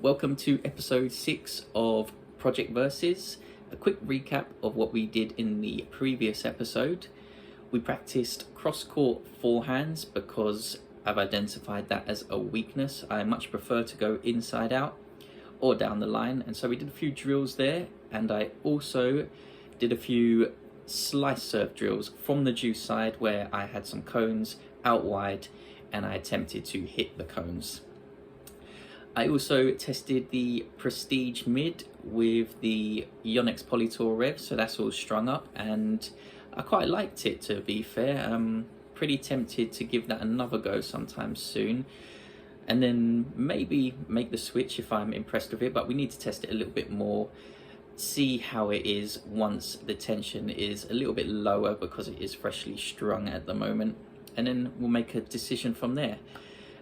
Welcome to episode 6 of Project Versus. A quick recap of what we did in the previous episode. We practiced cross-court forehands because I've identified that as a weakness. I much prefer to go inside out or down the line, and so we did a few drills there, and I also did a few slice serve drills from the deuce side where I had some cones out wide and I attempted to hit the cones. I also tested the Prestige mid with the Yonex Polytour Rev, so that's all strung up, and I quite liked it, to be fair. I'm pretty tempted to give that another go sometime soon, and then maybe make the switch if I'm impressed with it, but we need to test it a little bit more, see how it is once the tension is a little bit lower because it is freshly strung at the moment, and then we'll make a decision from there.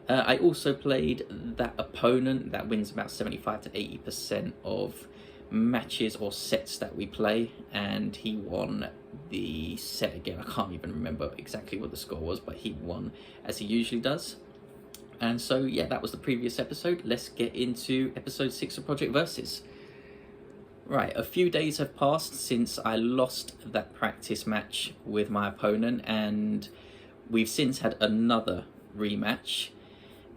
I also played that opponent that wins about 75 to 80% of matches or sets that we play, and he won the set again. I can't even remember exactly what the score was, but he won as he usually does. And so yeah, that was the previous episode. Let's get into episode 6 of Project Versus. Right, a few days have passed since I lost that practice match with my opponent, and we've since had another rematch.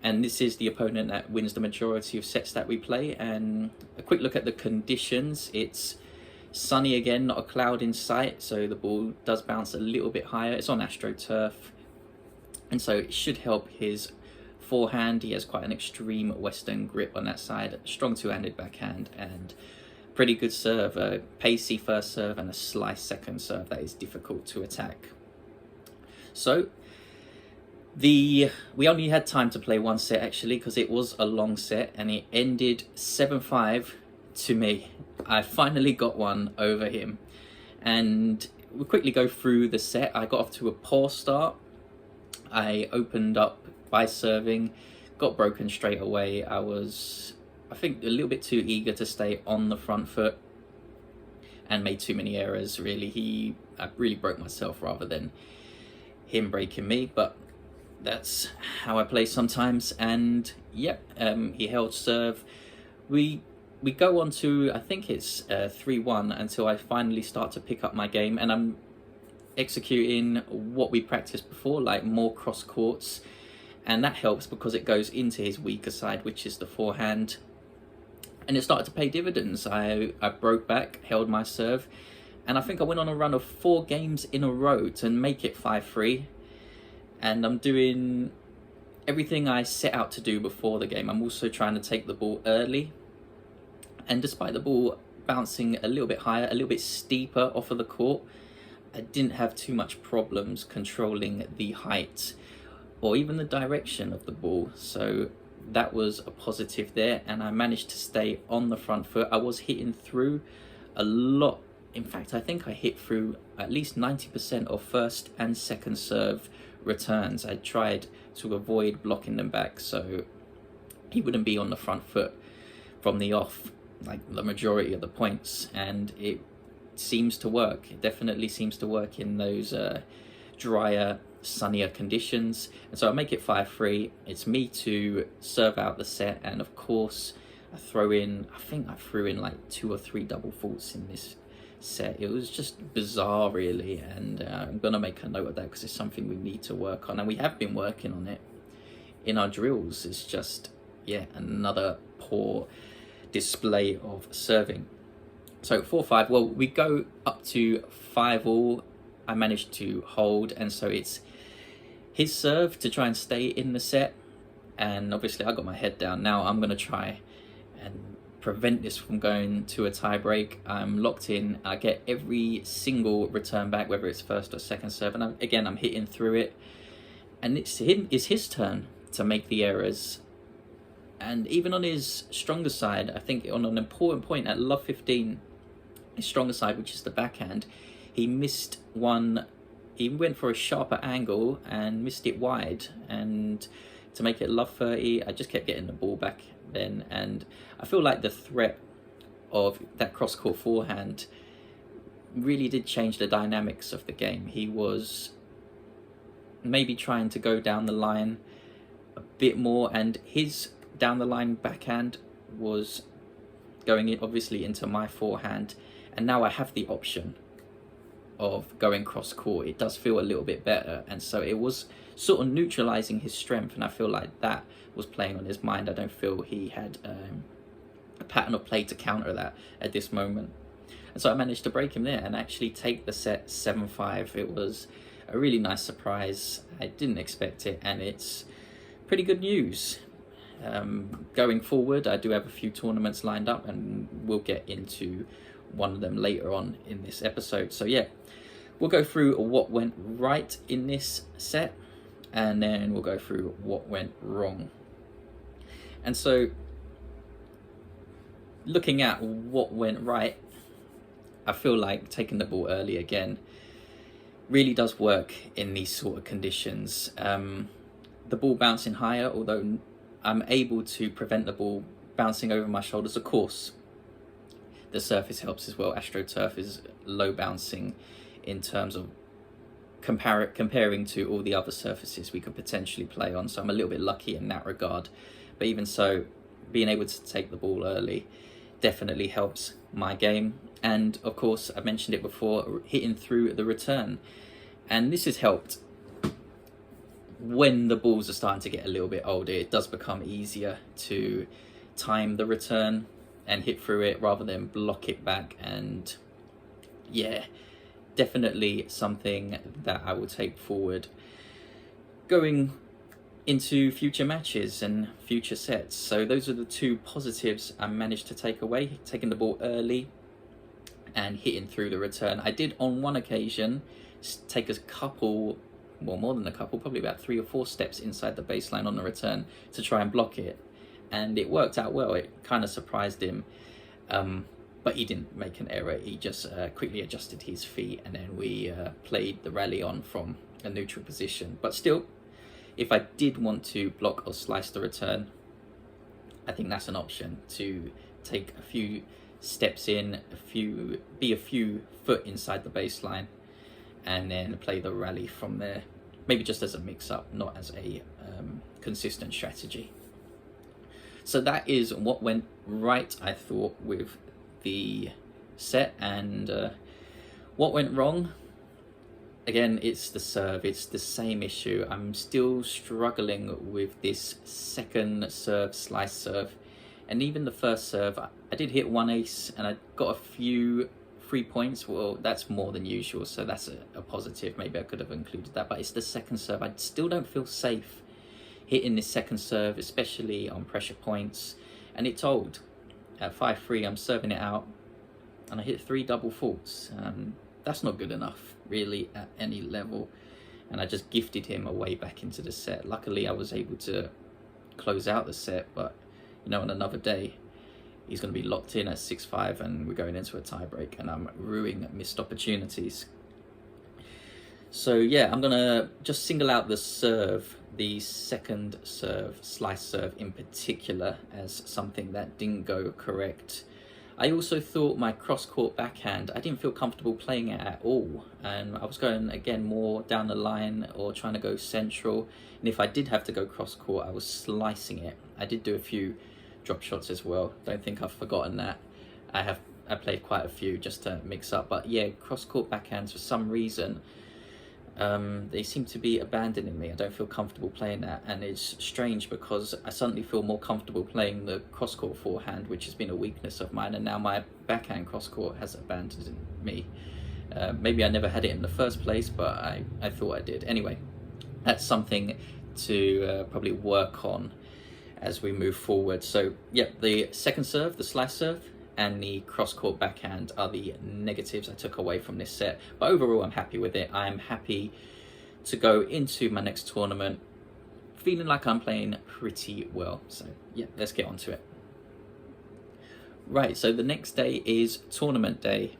And this is the opponent that wins the majority of sets that we play. And a quick look at the conditions. It's sunny again, not a cloud in sight, so the ball does bounce a little bit higher. It's on AstroTurf, and so it should help his forehand. He has quite an extreme Western grip on that side, strong two-handed backhand, and pretty good serve. A pacey first serve and a slice second serve that is difficult to attack. So we only had time to play one set actually, because it was a long set, and it ended 7-5 to me. I finally got one over him, and we'll quickly go through the set. I got off to a poor start. I opened up by serving, got broken straight away. I think a little bit too eager to stay on the front foot and made too many errors really. I really broke myself rather than him breaking me, but that's how I play sometimes. And yep, he held serve. We go on to, I think it's 3-1 until I finally start to pick up my game, and I'm executing what we practiced before, like more cross courts, and that helps because it goes into his weaker side, which is the forehand, and it started to pay dividends. I broke back, held my serve, and I think I went on a run of 4 games in a row to make it 5-3. And I'm doing everything I set out to do before the game. I'm also trying to take the ball early. And despite the ball bouncing a little bit higher, a little bit steeper off of the court, I didn't have too much problems controlling the height or even the direction of the ball. So that was a positive there. And I managed to stay on the front foot. I was hitting through a lot. In fact, I think I hit through at least 90% of first and second serve returns. I tried to avoid blocking them back so he wouldn't be on the front foot from the off like the majority of the points, and it seems to work. It definitely seems to work in those drier, sunnier conditions. And so I make it 5-3. It's me to serve out the set, and of course I threw in like 2 or 3 double faults in this set. It was just bizarre really, and I'm gonna make a note of that because it's something we need to work on, and we have been working on it in our drills. It's just, yeah, another poor display of serving. So 4-5, well, we go up to 5-all. I managed to hold, and so it's his serve to try and stay in the set, and obviously I got my head down. Now I'm gonna try and prevent this from going to a tie break. I'm locked in. I get every single return back, whether it's first or second serve, and I'm hitting through it, and it's his turn to make the errors. And even on his stronger side, I think on an important point at love 15, his stronger side, which is the backhand, he missed one. He went for a sharper angle and missed it wide, and to make it love 30, I just kept getting the ball back then. And I feel like the threat of that cross-court forehand really did change the dynamics of the game. He was maybe trying to go down the line a bit more, and his down the line backhand was going in, obviously, into my forehand, and now I have the option of going cross court. It does feel a little bit better, and so it was sort of neutralizing his strength, and I feel like that was playing on his mind. I don't feel he had a pattern of play to counter that at this moment. And so I managed to break him there and actually take the set 7-5. It was a really nice surprise. I didn't expect it, and it's pretty good news. Going forward, I do have a few tournaments lined up, and we'll get into one of them later on in this episode. So yeah, we'll go through what went right in this set, and then we'll go through what went wrong. And so, looking at what went right, I feel like taking the ball early again really does work in these sort of conditions. The ball bouncing higher, although I'm able to prevent the ball bouncing over my shoulders. Of course, the surface helps as well. AstroTurf is low bouncing in terms of comparing to all the other surfaces we could potentially play on, so I'm a little bit lucky in that regard. But even so, being able to take the ball early definitely helps my game. And of course, I mentioned it before, hitting through the return, and this has helped when the balls are starting to get a little bit older. It does become easier to time the return and hit through it rather than block it back. And yeah, definitely something that I will take forward going into future matches and future sets. So those are the two positives I managed to take away: taking the ball early and hitting through the return. I did on one occasion take a couple, well, more than a couple, probably about 3 or 4 steps inside the baseline on the return to try and block it, and it worked out well. It kind of surprised him, but he didn't make an error. He just quickly adjusted his feet, and then we played the rally on from a neutral position. But still, if I did want to block or slice the return, I think that's an option, to take a few steps in, be a few foot inside the baseline, and then play the rally from there. Maybe just as a mix-up, not as a consistent strategy. So that is what went right, I thought, with the set. And what went wrong? Again, it's the serve. It's the same issue. I'm still struggling with this second serve, slice serve. And even the first serve, I did hit 1 ace, and I got a few 3 points. Well, that's more than usual, so that's a positive. Maybe I could have included that, but it's the second serve. I still don't feel safe hitting this second serve, especially on pressure points. And it told. At 5-3, I'm serving it out, and I hit 3 double faults. That's not good enough, really, at any level. And I just gifted him away back into the set. Luckily, I was able to close out the set, but you know, on another day, he's going to be locked in at 6-5, and we're going into a tiebreak, and I'm ruining missed opportunities. So yeah, I'm going to just single out the serve, the second serve, slice serve in particular, as something that didn't go correct. I also thought my cross-court backhand, I didn't feel comfortable playing it at all. And I was going, again, more down the line or trying to go central. And if I did have to go cross-court, I was slicing it. I did do a few drop shots as well. Don't think I've forgotten that. I played quite a few just to mix up. But yeah, cross-court backhands, for some reason, they seem to be abandoning me. I don't feel comfortable playing that, and it's strange because I suddenly feel more comfortable playing the cross-court forehand, which has been a weakness of mine, and now my backhand cross-court has abandoned me. Maybe I never had it in the first place, but I thought I did. Anyway, that's something to probably work on as we move forward. So yeah, the second serve, the slice serve, and the cross-court backhand are the negatives I took away from this set. But overall, I'm happy with it. I'm happy to go into my next tournament feeling like I'm playing pretty well. So yeah, let's get on to it. Right, so the next day is tournament day.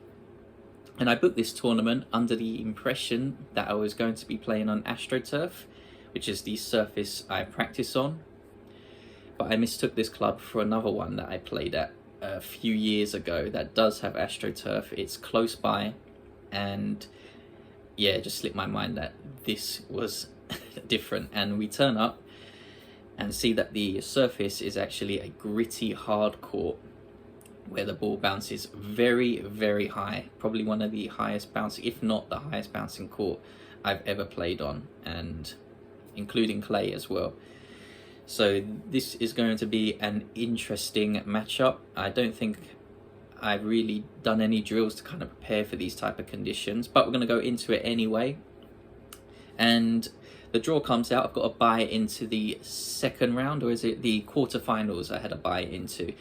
And I booked this tournament under the impression that I was going to be playing on AstroTurf, which is the surface I practice on. But I mistook this club for another one that I played at a few years ago that does have AstroTurf. It's close by, and yeah, it just slipped my mind that this was different. And we turn up, and see that the surface is actually a gritty hard court where the ball bounces very, very high. Probably one of the highest bouncing, if not the highest bouncing court I've ever played on, and including clay as well. So this is going to be an interesting matchup. I don't think I've really done any drills to kind of prepare for these type of conditions, but we're going to go into it anyway. And the draw comes out. I've got to buy into the second round, or is it the quarterfinals I had to buy into?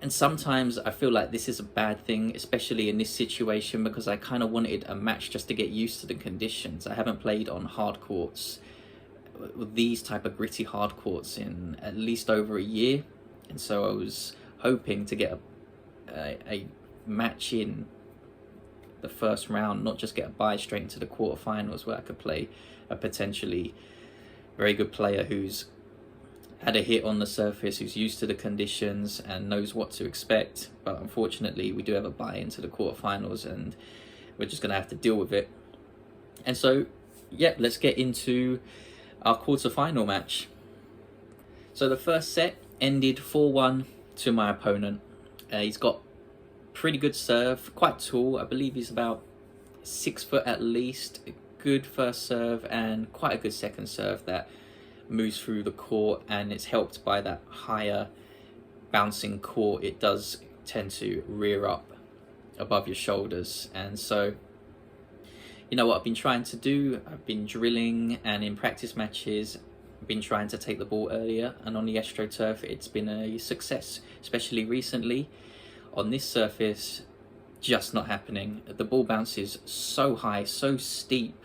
And sometimes I feel like this is a bad thing, especially in this situation, because I kind of wanted a match just to get used to the conditions. I haven't played on hard courts, these type of gritty hard courts, in at least over a year. And so I was hoping to get a match in the first round, not just get a bye straight into the quarterfinals where I could play a potentially very good player who's had a hit on the surface, who's used to the conditions and knows what to expect. But unfortunately, we do have a bye into the quarterfinals, and we're just going to have to deal with it. And so, yeah, let's get into our quarterfinal match. So the first set ended 4-1 to my opponent. He's got pretty good serve, quite tall. I believe he's about 6 foot at least. Good first serve and quite a good second serve that moves through the court, and it's helped by that higher bouncing court. It does tend to rear up above your shoulders. And so, you know what I've been trying to do? I've been drilling, and in practice matches I've been trying to take the ball earlier, and on the AstroTurf it's been a success, especially recently. On this surface, just not happening. The ball bounces so high, so steep,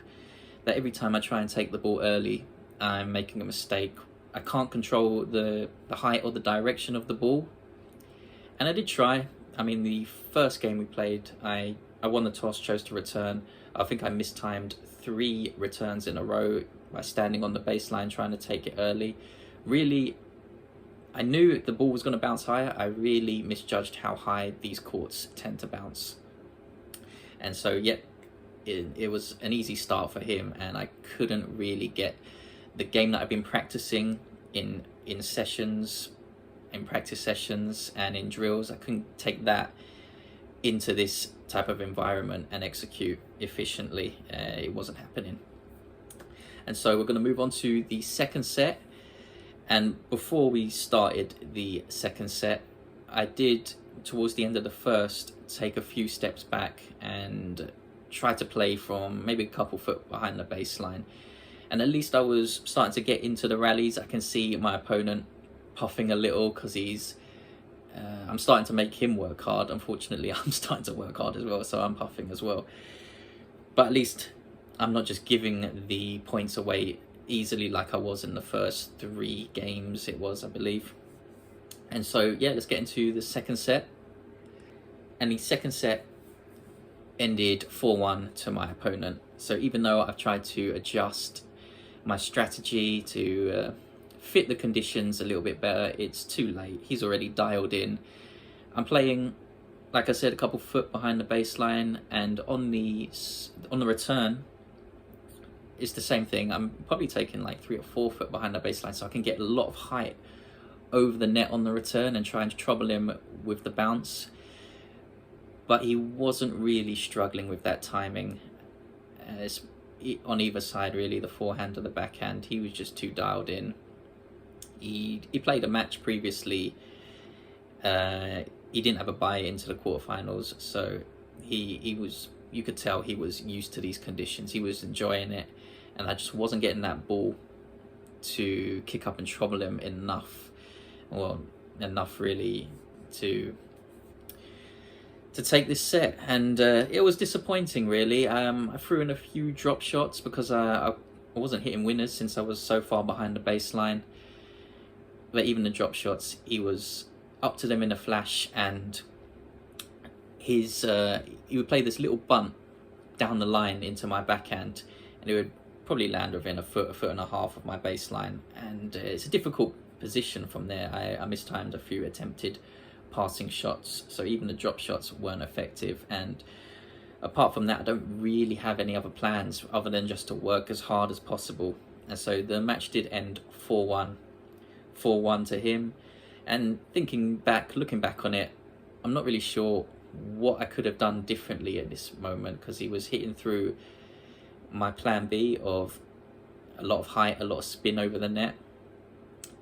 that every time I try and take the ball early, I'm making a mistake. I can't control the height or the direction of the ball. And I did try. I mean, the first game we played, I won the toss, chose to return. I think I mistimed 3 returns in a row by standing on the baseline trying to take it early. Really, I knew the ball was going to bounce higher. I really misjudged how high these courts tend to bounce. And so, yeah, it was an easy start for him, and I couldn't really get the game that I've been practicing in sessions, in practice sessions and in drills. I couldn't take that into this type of environment and execute efficiently. It wasn't happening. And so we're going to move on to the second set. And before we started the second set, I did, towards the end of the first, take a few steps back and try to play from maybe a couple foot behind the baseline. And at least I was starting to get into the rallies. I can see my opponent puffing a little because I'm starting to make him work hard. Unfortunately, I'm starting to work hard as well, so I'm puffing as well. But at least I'm not just giving the points away easily like I was in the first 3 games, it was, I believe. And so, yeah, let's get into the second set. And the second set ended 4-1 to my opponent. So even though I've tried to adjust my strategy to fit the conditions a little bit better, it's too late. He's already dialed in. I'm playing, like I said, a couple foot behind the baseline, and on the return, it's the same thing. I'm probably taking like 3 or 4 foot behind the baseline, so I can get a lot of height over the net on the return and trying to trouble him with the bounce. But he wasn't really struggling with that timing. It's on either side, really, the forehand or the backhand. He was just too dialed in. He played a match previously. He didn't have a bye into the quarterfinals, so he was, you could tell he was used to these conditions. He was enjoying it, and I just wasn't getting that ball to kick up and trouble him enough. Well, enough really to take this set, and it was disappointing, really. I threw in a few drop shots because I wasn't hitting winners since I was so far behind the baseline. But even the drop shots, he was up to them in a flash, and he would play this little bunt down the line into my backhand, and it would probably land within a foot and a half of my baseline. And it's a difficult position from there. I mistimed a few attempted passing shots, so even the drop shots weren't effective. And apart from that, I don't really have any other plans other than just to work as hard as possible. And so the match did end 4-1 4-1 to him. And looking back on it, I'm not really sure what I could have done differently at this moment, because he was hitting through my plan B of a lot of height, a lot of spin over the net,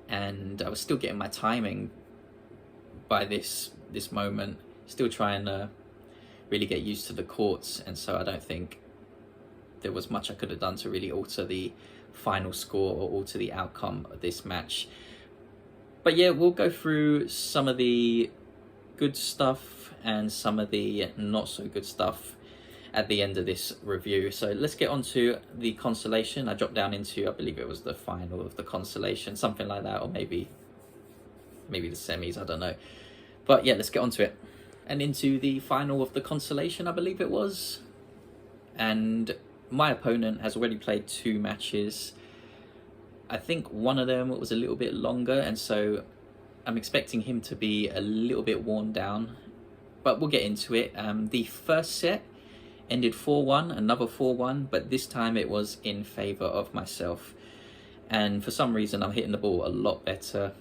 and I was still getting my timing by this moment, still trying to really get used to the courts, and so I don't think there was much I could have done to really alter the final score or alter the outcome of this match. But yeah, we'll go through some of the good stuff and some of the not so good stuff at the end of this review. So let's get on to the Consolation. I dropped down into, I believe it was the final of the Consolation, something like that, or maybe the semis, I don't know. But yeah, let's get on to it. And into the final of the Consolation, I believe it was. And my opponent has already played 2 matches. I think one of them was a little bit longer, and so I'm expecting him to be a little bit worn down. But we'll get into it. The first set ended 4-1, another 4-1, but this time it was in favour of myself. And for some reason, I'm hitting the ball a lot better.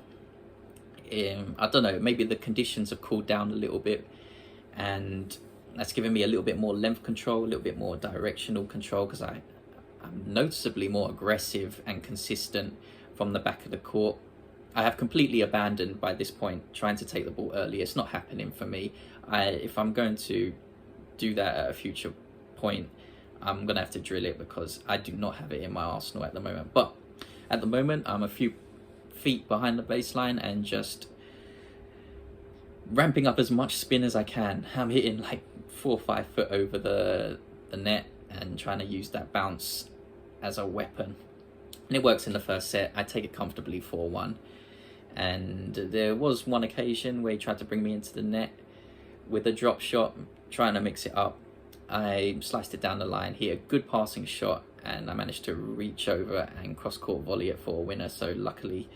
I don't know, maybe the conditions have cooled down a little bit, and that's given me a little bit more length control, a little bit more directional control, because I'm noticeably more aggressive and consistent from the back of the court. I have completely abandoned by this point trying to take the ball early. It's not happening for me. If I'm going to do that at a future point, I'm going to have to drill it, because I do not have it in my arsenal at the moment. But at the moment, I'm a few feet behind the baseline and just ramping up as much spin as I can. I'm hitting like 4 or 5 foot over the net and trying to use that bounce as a weapon. And it works in the first set. I take it comfortably 4-1. And there was one occasion where he tried to bring me into the net with a drop shot, trying to mix it up. I sliced it down the line, hit a good passing shot, and I managed to reach over and cross-court volley it for a winner. So luckily,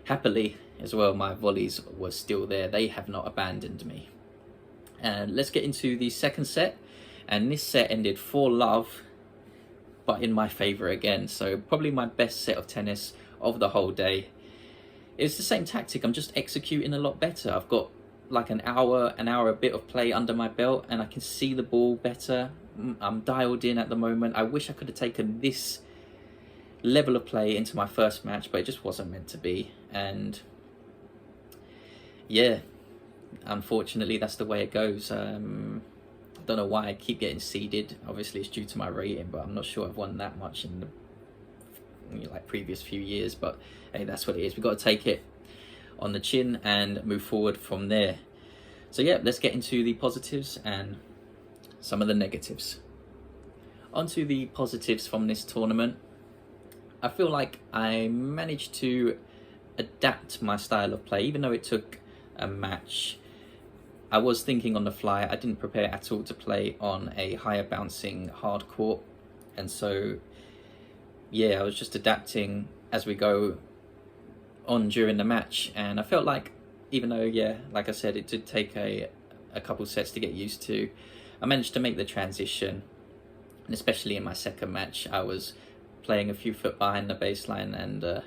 happily as well, my volleys were still there. They have not abandoned me. And let's get into the second set. And this set ended 4-love, but in my favour again. So probably my best set of tennis of the whole day. It's the same tactic, I'm just executing a lot better. I've got like an hour a bit of play under my belt, and I can see the ball better. I'm dialed in at the moment. I wish I could have taken this level of play into my first match, but it just wasn't meant to be. And yeah, unfortunately, that's the way it goes. I don't know why I keep getting seeded. Obviously, it's due to my rating, but I'm not sure I've won that much in the previous few years. But hey, that's what it is. We've got to take it on the chin and move forward from there. So yeah, let's get into the positives and some of the negatives. On to the positives from this tournament. I feel like I managed to adapt my style of play, even though it took a match. I was thinking on the fly. I didn't prepare at all to play on a higher bouncing hard court, and so yeah, I was just adapting as we go on during the match. And I felt like, even though, yeah, like I said, it did take a couple sets to get used to, I managed to make the transition. And especially in my second match, I was playing a few foot behind the baseline and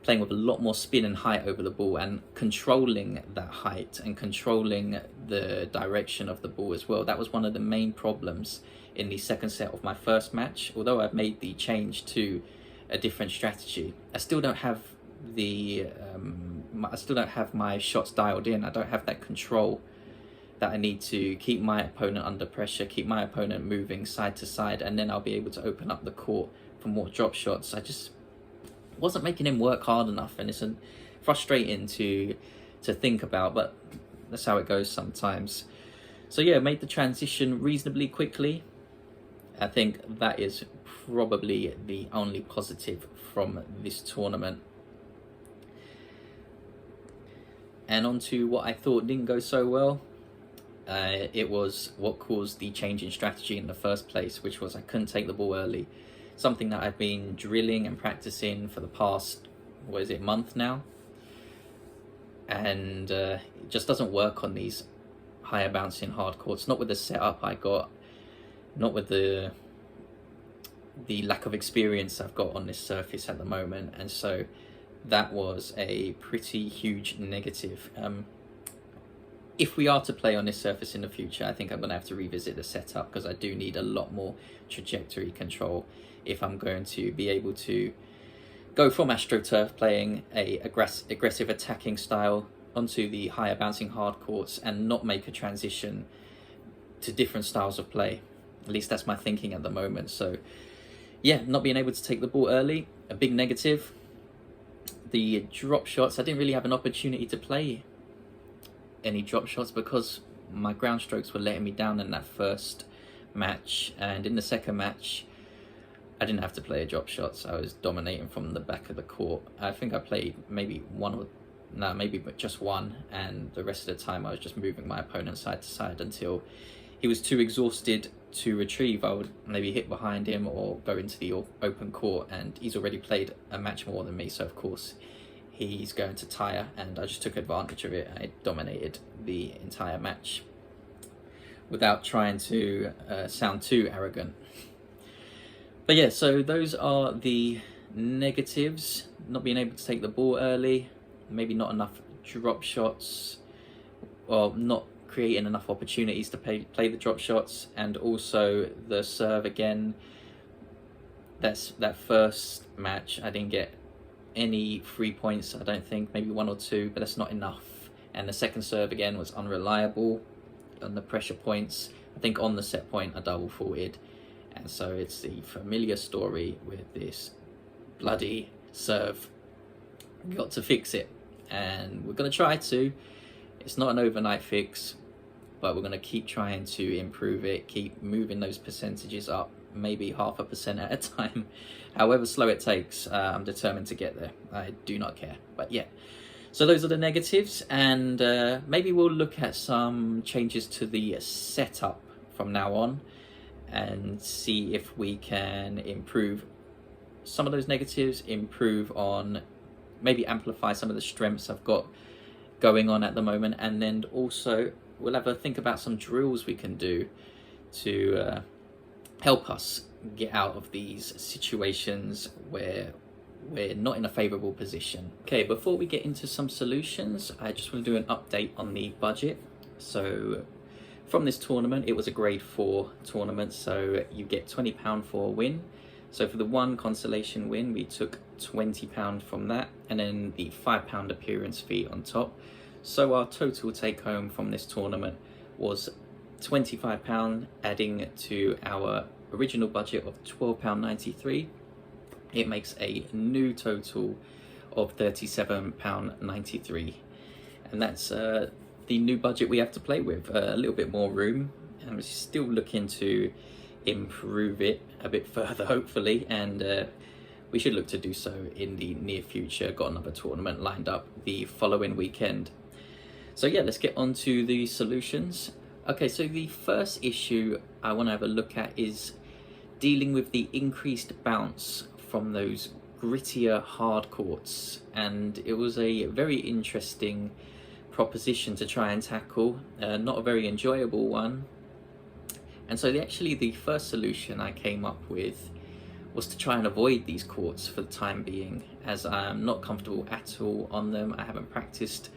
playing with a lot more spin and height over the ball, and controlling that height and controlling the direction of the ball as well. That was one of the main problems in the second set of my first match. Although I've made the change to a different strategy, I still don't have my shots dialed in. I don't have that control that I need to keep my opponent under pressure, keep my opponent moving side to side, and then I'll be able to open up the court for more drop shots. I just wasn't making him work hard enough, and it's frustrating to think about, but that's how it goes sometimes. So yeah, made the transition reasonably quickly. I think that is probably the only positive from this tournament. And on to what I thought didn't go so well. It was what caused the change in strategy in the first place, which was I couldn't take the ball early. Something that I've been drilling and practicing for the past, month now? And it just doesn't work on these higher bouncing hard courts. Not with the setup I got, not with the lack of experience I've got on this surface at the moment. And so that was a pretty huge negative. If we are to play on this surface in the future, I think I'm going to have to revisit the setup, because I do need a lot more trajectory control if I'm going to be able to go from AstroTurf playing a aggressive attacking style onto the higher bouncing hard courts and not make a transition to different styles of play. At least that's my thinking at the moment. So yeah, not being able to take the ball early, a big negative. The drop shots, I didn't really have an opportunity to play any drop shots because my ground strokes were letting me down in that first match, and in the second match I didn't have to play a drop shots. I was dominating from the back of the court. I think I played maybe just one, and the rest of the time I was just moving my opponent side to side until he was too exhausted to retrieve. I would maybe hit behind him or go into the open court, and he's already played a match more than me, so of course he's going to tire, and I just took advantage of it. I dominated the entire match without trying to sound too arrogant. But yeah, so those are the negatives. Not being able to take the ball early, maybe not enough drop shots, or not creating enough opportunities to play the drop shots, and also the serve again. That first match I didn't get any 3 points, I don't think, maybe 1 or 2, but that's not enough. And the second serve again was unreliable on the pressure points. I think on the set point I double faulted, and so it's the familiar story with this bloody serve. We've got to fix it, and we're going to try to. It's not an overnight fix, but we're going to keep trying to improve it, keep moving those percentages up, maybe 0.5% at a time. However slow it takes, I'm determined to get there. I do not care. But yeah, so those are the negatives, and maybe we'll look at some changes to the setup from now on and see if we can improve some of those negatives, improve on, maybe amplify some of the strengths I've got going on at the moment, and then also we'll have a think about some drills we can do to help us get out of these situations where we're not in a favourable position. Okay, before we get into some solutions, I just want to do an update on the budget. So from this tournament, it was a grade 4 tournament, so you get £20 for a win. So for the one consolation win, we took £20 from that, and then the £5 appearance fee on top. So our total take home from this tournament was £25, adding to our original budget of £12.93. It makes a new total of £37.93, and that's the new budget we have to play with. A little bit more room, and we're still looking to improve it a bit further, hopefully, and we should look to do so in the near future. Got another tournament lined up the following weekend. So yeah, let's get on to the solutions. Okay, so the first issue I want to have a look at is dealing with the increased bounce from those grittier hard courts, and it was a very interesting proposition to try and tackle, not a very enjoyable one. And so the first solution I came up with was to try and avoid these courts for the time being, as I'm not comfortable at all on them. I haven't practiced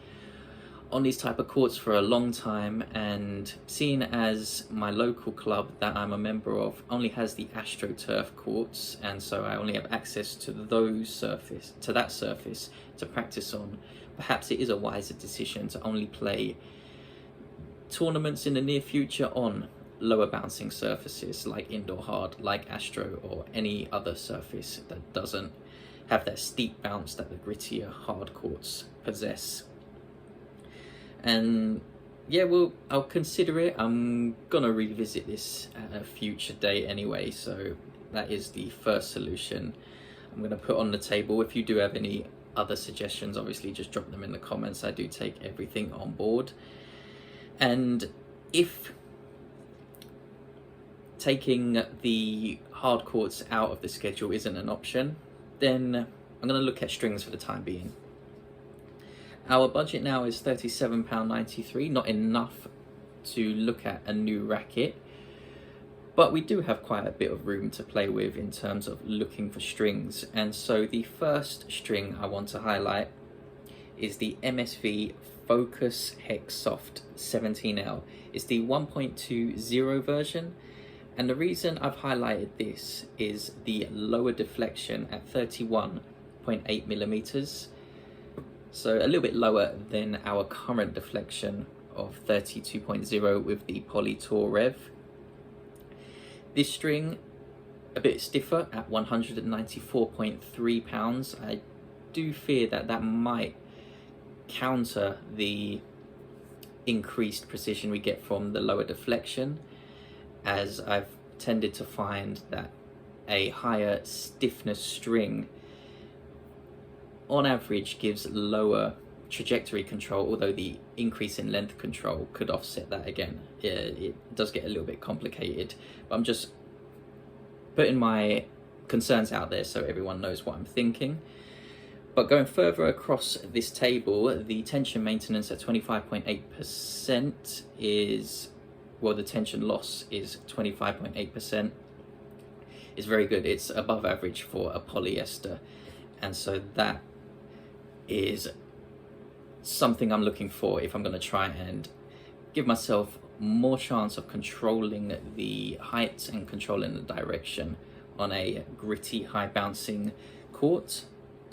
on these type of courts for a long time, and seeing as my local club that I'm a member of only has the AstroTurf courts, and so I only have access to that surface to practice on, perhaps it is a wiser decision to only play tournaments in the near future on lower bouncing surfaces like indoor hard, like Astro, or any other surface that doesn't have that steep bounce that the grittier hard courts possess. And yeah, well, I'll consider it. I'm gonna revisit this at a future date anyway, so that is the first solution I'm gonna put on the table. If you do have any other suggestions, obviously just drop them in the comments. I do take everything on board. And if taking the hard courts out of the schedule isn't an option, then I'm gonna look at strings for the time being. Our budget now is £37.93, not enough to look at a new racket, But we do have quite a bit of room to play with in terms of looking for strings. And so the first string I want to highlight is the MSV Focus Hex Soft 17L. It's the 1.20 version. And the reason I've highlighted this is the lower deflection at 31.8 millimeters. So a little bit lower than our current deflection of 32.0 with the Poly Tour Rev. This string, a bit stiffer at 194.3 pounds. I do fear that that might counter the increased precision we get from the lower deflection, as I've tended to find that a higher stiffness string on average gives lower trajectory control, although the increase in length control could offset that again. It does get a little bit complicated, but I'm just putting my concerns out there so everyone knows what I'm thinking. But going further across this table, the tension maintenance at 25.8% is, well, the tension loss is 25.8%. It's very good. It's above average for a polyester, and so that is something I'm looking for if I'm going to try and give myself more chance of controlling the height and controlling the direction on a gritty, high bouncing court.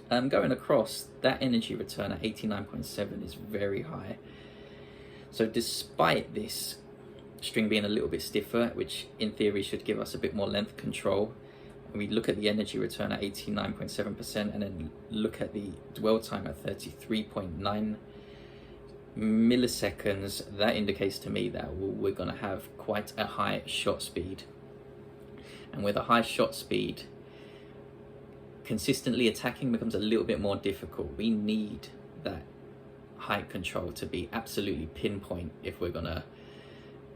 Going across, that energy return at 89.7 is very high. So despite this string being a little bit stiffer, which in theory should give us a bit more length control, and we look at the energy return at 89.7% and then look at the dwell time at 33.9 milliseconds, that indicates to me that we're going to have quite a high shot speed. And with a high shot speed, consistently attacking becomes a little bit more difficult. We need that height control to be absolutely pinpoint if we're going to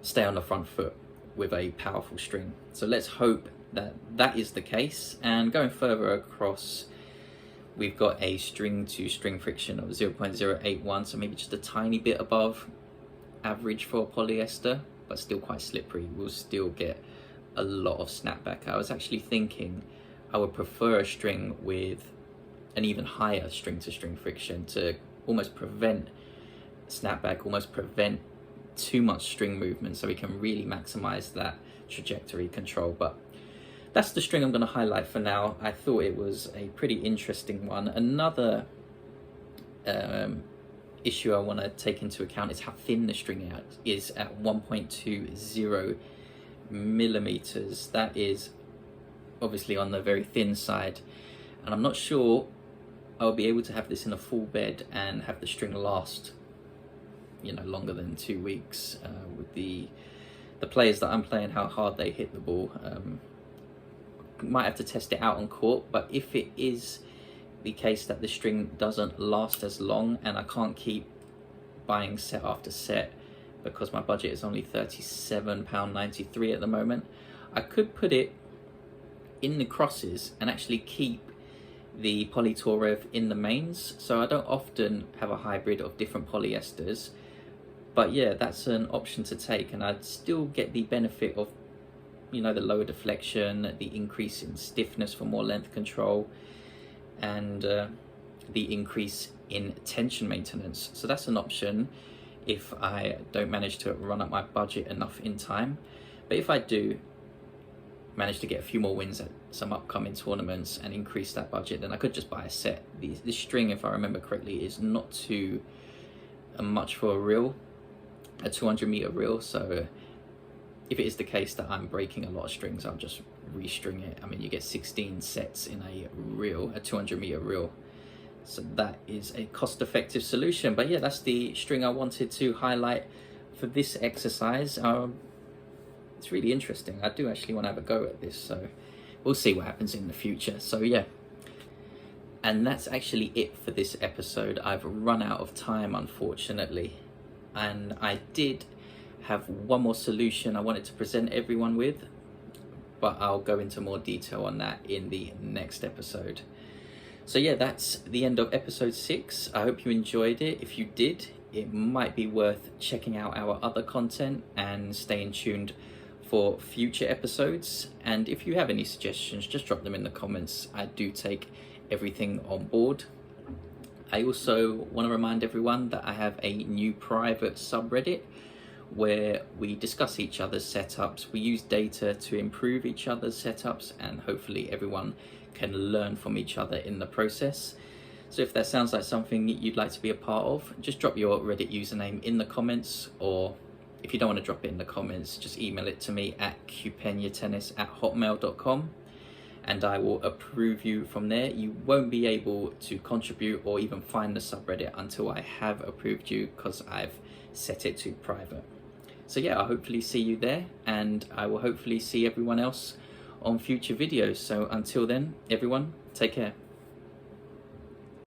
stay on the front foot with a powerful string. So let's hope that that is the case. And going further across, we've got a string to string friction of 0.081, so maybe just a tiny bit above average for polyester, but still quite slippery. We'll still get a lot of snapback. I was actually thinking I would prefer a string with an even higher string to string friction to almost prevent snapback, almost prevent too much string movement, so we can really maximize that trajectory control. But that's the string I'm going to highlight for now. I thought it was a pretty interesting one. Another issue I want to take into account is how thin the string is at 1.20 millimeters. That is obviously on the very thin side, and I'm not sure I'll be able to have this in a full bed and have the string last, you know, longer than 2 weeks. With the players that I'm playing, how hard they hit the ball, might have to test it out on court. But if it is the case that the string doesn't last as long and I can't keep buying set after set because my budget is only £37.93 at the moment, I could put it in the crosses and actually keep the Poly Tour Rev in the mains. So I don't often have a hybrid of different polyesters, but yeah, that's an option to take, and I'd still get the benefit of, you know, the lower deflection, the increase in stiffness for more length control, and the increase in tension maintenance. So that's an option if I don't manage to run up my budget enough in time. But if I do manage to get a few more wins at some upcoming tournaments and increase that budget, then I could just buy a set. This string, if I remember correctly, is not too much for a reel, a 200-meter reel. So if it is the case that I'm breaking a lot of strings, I'll just restring it. I mean, you get 16 sets in a reel, a 200-meter reel. So that is a cost-effective solution. But yeah, that's the string I wanted to highlight for this exercise. It's really interesting. I do actually want to have a go at this, so we'll see what happens in the future. So yeah, and that's actually it for this episode. I've run out of time, unfortunately, and I did have one more solution I wanted to present everyone with, but I'll go into more detail on that in the next episode. So yeah, that's the end of episode 6. I hope you enjoyed it. If you did, it might be worth checking out our other content and staying tuned for future episodes. And if you have any suggestions, just drop them in the comments. I do take everything on board. I also want to remind everyone that I have a new private subreddit where we discuss each other's setups. We use data to improve each other's setups, and hopefully everyone can learn from each other in the process. So if that sounds like something you'd like to be a part of, just drop your Reddit username in the comments, or if you don't want to drop it in the comments, just email it to me at cupenyatennis@hotmail.com, and I will approve you from there. You won't be able to contribute or even find the subreddit until I have approved you, because I've set it to private. So yeah, I'll hopefully see you there, and I will hopefully see everyone else on future videos. So until then, everyone, take care.